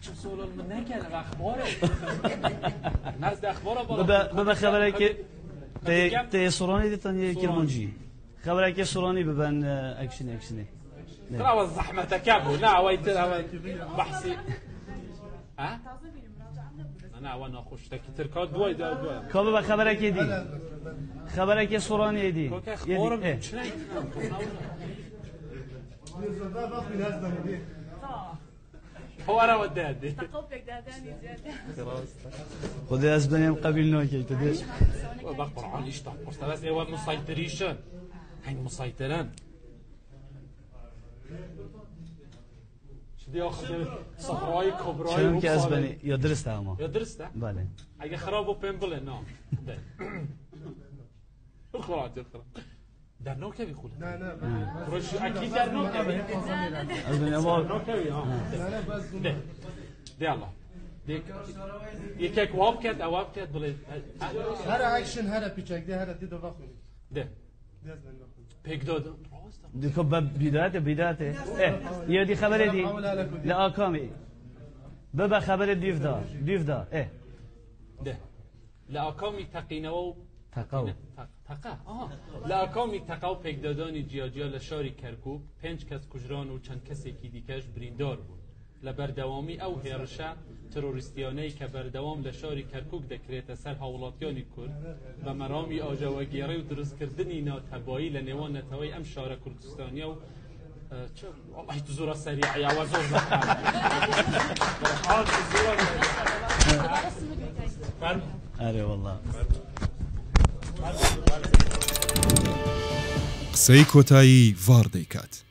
چه سوال من نکنه اخباره نزد اخباره بابا خبره که تی سورانی دیتن کرمانجی خبره که سورانی ببن اکشنی ترى الزحمه كابو لا ويت بحثي ها انا وانا خوش تك تركا دواي كابو خبره که دی خبره که سورانی دی اخبار هو انا ودادي تقبلك داداني زياده خذ اسبانيا مقابل نوكي تدش بقر على اشتاق بس هو مسيطريشن هاي مسيطران شدي اخذ صحراي كبرى شنو كاسباني يا درسته اما يا درسته بله اگه خرابو بيمبل نعم اخرى در نوکه بی خوله نه روش اكيد در نوکه بی اسبانيا ما نوکه بی ده الله یک واب کرد اواب کرد بله هر اکشن هر پیچک ده هر دیدو وقت ده پیک داد ديكو بدايته يا دي خبر دي لا كامي بابا خبر ديفدا ده لا كامي تقينو تقاو لا كامي تقاو پیک دادانی جیاجیا لشاری کرکوب 5 کس کجران و چند کسی کی دیکش بریندار بود لبردوامی او هرشه تروریستیانه که بردوام لشاری کرکوک دکریت سر هاولاتیانی کرد و مرامی آجاوگیری و درست کردنی ناتبایی لنوان نتوی ام شار کردستانی و چه والله تزور سریع یا وزور زخم اره والله قسەی کۆتایی ڤاڕ دەیکات.